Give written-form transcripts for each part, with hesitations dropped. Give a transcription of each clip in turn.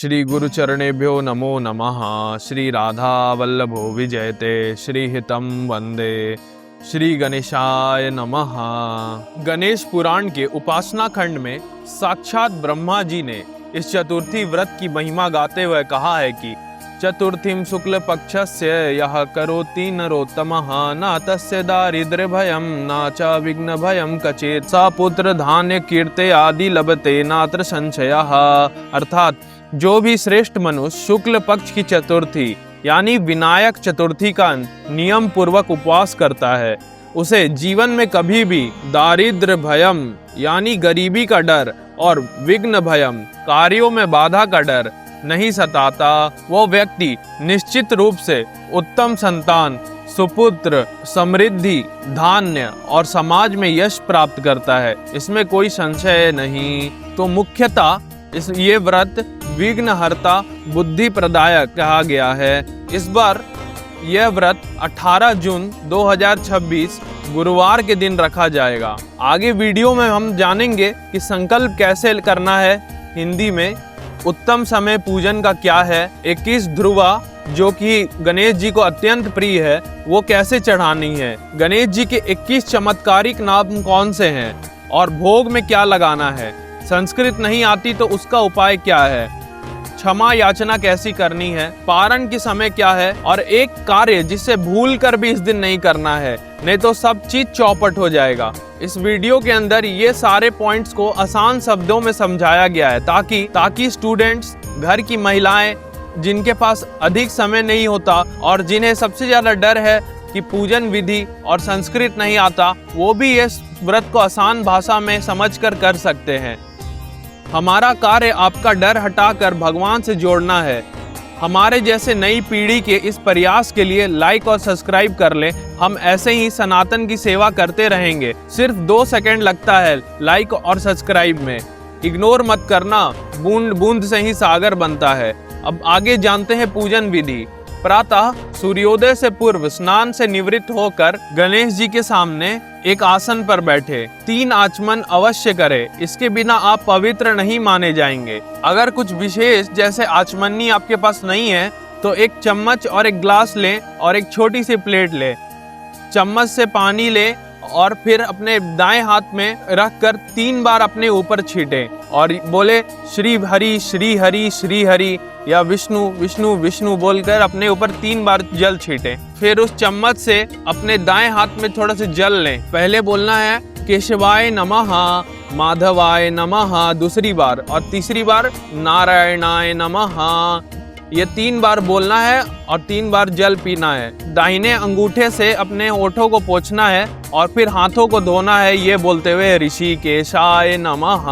श्री गुरुचरणेभ्यो नमो नमः। श्री राधा वल्लभो विजयते श्री हितम वंदे। श्री गणेशाय नमः। गणेश पुराण के उपासना खंड में साक्षात ब्रह्मा जी ने इस चतुर्थी व्रत की महिमा गाते हुए कहा है कि चतुर्थीम शुक्ल पक्षस्य यः करोति नरोत्तमः न तस्य दारिद्र्य भयम न च विघ्न भयम कचेत सा पुत्र धान्य कीर्ते आदि लभते नात्र संशयः। अर्थात जो भी श्रेष्ठ मनुष्य शुक्ल पक्ष की चतुर्थी यानी विनायक चतुर्थी का नियम पूर्वक उपवास करता है उसे जीवन में कभी भी दारिद्र्य भयम यानी गरीबी का डर और विघ्न भयम कार्यों में बाधा का डर नहीं सताता। वो व्यक्ति निश्चित रूप से उत्तम संतान, सुपुत्र, समृद्धि, धान्य और समाज में यश प्राप्त करता है, इसमें कोई संशय नहीं। तो मुख्यतः ये व्रत विघ्नहर्ता, बुद्धि प्रदायक कहा गया है। इस बार यह व्रत 18 जून 2026 गुरुवार के दिन रखा जाएगा। आगे वीडियो में हम जानेंगे कि संकल्प कैसे करना है, हिंदी में उत्तम समय पूजन का क्या है, 21 ध्रुवा जो कि गणेश जी को अत्यंत प्रिय है वो कैसे चढ़ानी है, गणेश जी के 21 चमत्कारिक नाम कौन से हैं और भोग में क्या लगाना है, संस्कृत नहीं आती तो उसका उपाय क्या है, क्षमा याचना कैसी करनी है, पारण के समय क्या है और एक कार्य जिसे भूल कर भी इस दिन नहीं करना है, नहीं तो सब चीज चौपट हो जाएगा। इस वीडियो के अंदर ये सारे पॉइंट्स को आसान शब्दों में समझाया गया है ताकि स्टूडेंट्स, घर की महिलाएं जिनके पास अधिक समय नहीं होता और जिन्हें सबसे ज्यादा डर है कि पूजन विधि और संस्कृत नहीं आता, वो भी इस व्रत को आसान भाषा में समझकर कर सकते हैं। हमारा कार्य आपका डर हटाकर भगवान से जोड़ना है। हमारे जैसे नई पीढ़ी के इस प्रयास के लिए लाइक और सब्सक्राइब कर लें। हम ऐसे ही सनातन की सेवा करते रहेंगे। सिर्फ 2 सेकंड लगता है लाइक और सब्सक्राइब में, इग्नोर मत करना, बूंद बूंद से ही सागर बनता है। अब आगे जानते हैं पूजन विधि। प्रातः सूर्योदय से पूर्व स्नान से निवृत्त होकर गणेश जी के सामने एक आसन पर बैठे 3 आचमन अवश्य करें, इसके बिना आप पवित्र नहीं माने जाएंगे। अगर कुछ विशेष जैसे आचमनी आपके पास नहीं है तो एक चम्मच और एक ग्लास लें और एक छोटी सी प्लेट लें। चम्मच से पानी लें और फिर अपने दाएं हाथ में रखकर 3 बार अपने ऊपर छींटें और बोले श्री हरि श्री हरि श्री हरि या विष्णु विष्णु विष्णु बोलकर अपने ऊपर 3 बार जल छींटें। फिर उस चम्मच से अपने दाएं हाथ में थोड़ा सा जल लें। पहले बोलना है केशवाय नमः, माधवाय नमः दूसरी बार, और तीसरी बार नारायणाय नमः। ये 3 बार बोलना है और 3 बार जल पीना है। दाहिने अंगूठे से अपने होठों को पोंछना है और फिर हाथों को धोना है, ये बोलते हुए ऋषिकेशाय नमः।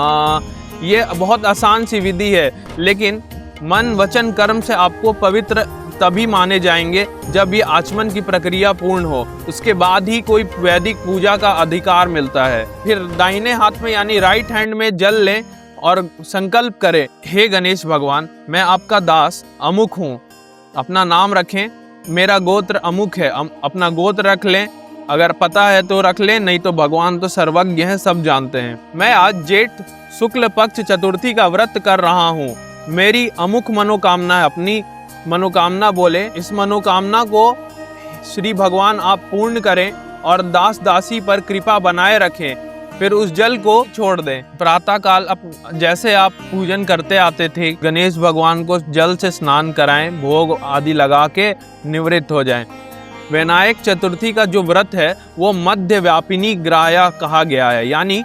ये बहुत आसान सी विधि है, लेकिन मन वचन कर्म से आपको पवित्र तभी माने जाएंगे जब ये आचमन की प्रक्रिया पूर्ण हो। उसके बाद ही कोई वैदिक पूजा का अधिकार मिलता है। फिर दाहिने हाथ में यानी राइट हैंड में जल लें और संकल्प करें, हे गणेश भगवान, मैं आपका दास अमुक हूँ। अपना नाम रखें, मेरा गोत्र अमुक है, अपना गोत्र रख लें, अगर पता है तो रख लें, नहीं तो भगवान तो सर्वज्ञ है, सब जानते हैं। मैं आज जेठ शुक्ल पक्ष चतुर्थी का व्रत कर रहा हूँ। मेरी अमुक मनोकामना है, अपनी मनोकामना बोले। इस मनोकामना को श्री भगवान आप पूर्ण करें और दास दासी पर कृपा बनाए रखें। फिर उस जल को छोड़ दें। प्रातः काल जैसे आप पूजन करते आते थे, गणेश भगवान को जल से स्नान कराएं, भोग आदि लगा के निवृत्त हो जाएं। विनायक चतुर्थी का जो व्रत है वो मध्य व्यापिनी ग्राह्य कहा गया है, यानी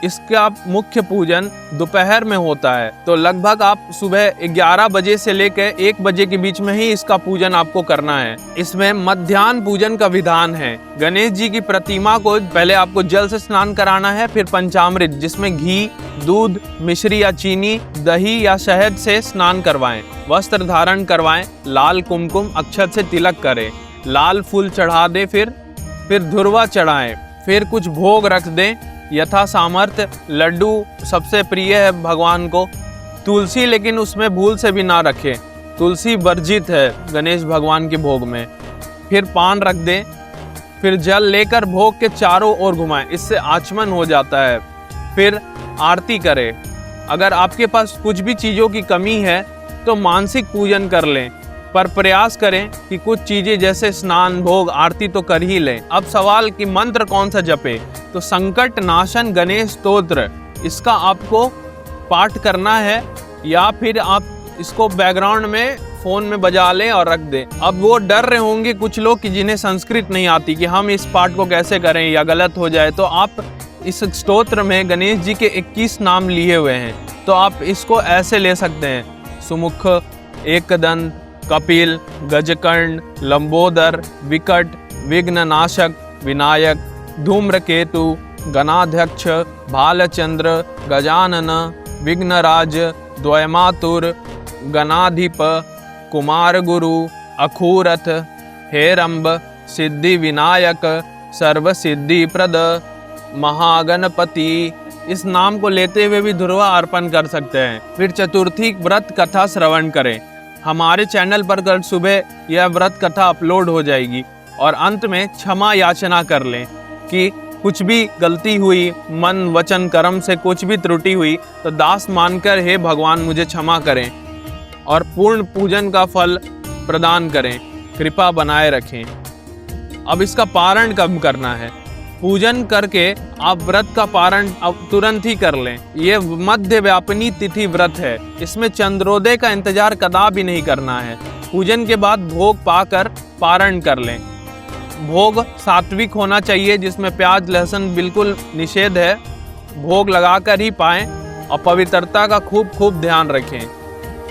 इसका मुख्य पूजन दोपहर में होता है। तो लगभग आप सुबह 11 बजे से लेकर 1 बजे के बीच में ही इसका पूजन आपको करना है। इसमें मध्याह्न पूजन का विधान है। गणेश जी की प्रतिमा को पहले आपको जल से स्नान कराना है, फिर पंचामृत जिसमें घी, दूध, मिश्री या चीनी, दही या शहद से स्नान करवाएं, वस्त्र धारण करवाएं, लाल कुमकुम अक्षत से तिलक करें, लाल फूल चढ़ा दें, फिर धुरवा चढ़ाएं, फिर कुछ भोग रख दें, यथा सामर्थ्य। लड्डू सबसे प्रिय है भगवान को, तुलसी लेकिन उसमें भूल से भी ना रखें, तुलसी वर्जित है गणेश भगवान के भोग में। फिर पान रख दें, फिर जल लेकर भोग के चारों ओर घुमाएं, इससे आचमन हो जाता है। फिर आरती करें। अगर आपके पास कुछ भी चीज़ों की कमी है तो मानसिक पूजन कर लें, पर प्रयास करें कि कुछ चीजें जैसे स्नान, भोग, आरती तो कर ही लें। अब सवाल कि मंत्र कौन सा जपे, तो संकट नाशन गणेश स्तोत्र, इसका आपको पाठ करना है या फिर आप इसको बैकग्राउंड में फोन में बजा लें और रख दें। अब वो डर रहे होंगे कुछ लोग कि जिन्हें संस्कृत नहीं आती कि हम इस पाठ को कैसे करें या गलत हो जाए, तो आप इस स्तोत्र में गणेश जी के 21 नाम लिए हुए हैं, तो आप इसको ऐसे ले सकते हैं: सुमुख, एकदंत, कपिल, गजकर्ण, लंबोदर, विकट, विघ्ननाशक, विनायक, धूम्रकेतु, गणाध्यक्ष, भालचंद्र, गजानन, विघ्नराज, द्वयमातुर, गणाधिप, कुमार गुरु, अखूरथ, हेरंब, सिद्धि विनायक, सर्व सिद्धि प्रद, महागणपति। इस नाम को लेते हुए भी ध्रुवा अर्पण कर सकते हैं। फिर चतुर्थी व्रत कथा श्रवण करें। हमारे चैनल पर कल सुबह यह व्रत कथा अपलोड हो जाएगी। और अंत में क्षमा याचना कर लें कि कुछ भी गलती हुई, मन वचन कर्म से कुछ भी त्रुटि हुई तो दास मानकर हे भगवान मुझे क्षमा करें और पूर्ण पूजन का फल प्रदान करें, कृपा बनाए रखें। अब इसका पारण कब करना है? पूजन करके आप व्रत का पारण अब तुरंत ही कर लें। ये मध्य व्यापिनी तिथि व्रत है, इसमें चंद्रोदय का इंतजार कदापि नहीं करना है। पूजन के बाद भोग पाकर पारण कर लें। भोग सात्विक होना चाहिए, जिसमें प्याज लहसुन बिल्कुल निषेध है। भोग लगाकर ही पाएं और पवित्रता का खूब ध्यान रखें।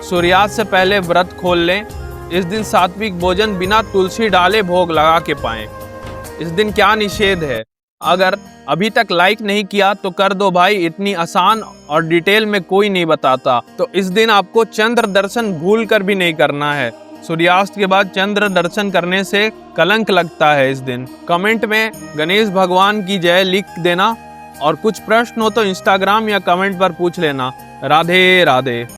सूर्यास्त से पहले व्रत खोल लें। इस दिन सात्विक भोजन बिना तुलसी डाले भोग लगा के पाएं। इस दिन क्या निषेध है? अगर अभी तक लाइक नहीं किया तो कर दो भाई, इतनी आसान और डिटेल में कोई नहीं बताता। तो इस दिन आपको चंद्र दर्शन भूल कर भी नहीं करना है। सूर्यास्त के बाद चंद्र दर्शन करने से कलंक लगता है। इस दिन कमेंट में गणेश भगवान की जय लिख देना और कुछ प्रश्न हो तो इंस्टाग्राम या कमेंट पर पूछ लेना। राधे राधे।